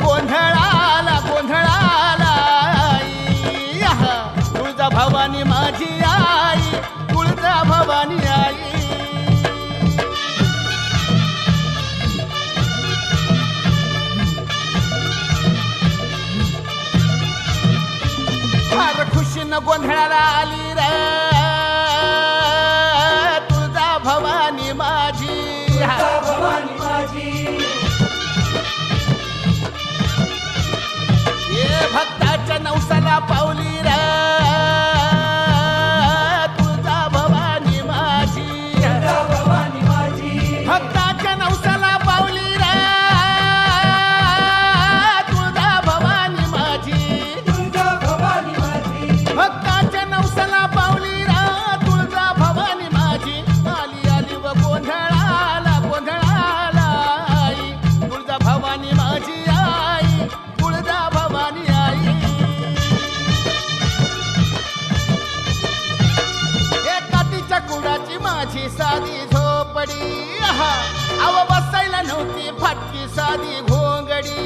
गोंधळाला गोंधळाला आई. तुळजा भवानी माझी आई, तुळजा भवानी आई. फार खुशीनं गोंधळाला आली रे तुळजा भवानी माझी. भवानी माझी ये भक्ताच्या नवसाला पावली रे तुळजा भवानी माझी. भवानी माझी भक्ताच्या नवसाला पावली रे तुळजा भवानी माझी. भवानी माझी भक्ताच्या नवसाला पावली रे तुळजा भवानी माझी. आली आली व गोंधळाला गोंधळाला आई, तुळजा भवानी माझी आई, तुळजा भवानी आई. हे काठीच्या कुडाची माझी साधी झोपडी, अव बसायला नव्हती फाटकी साधी घोंगडी.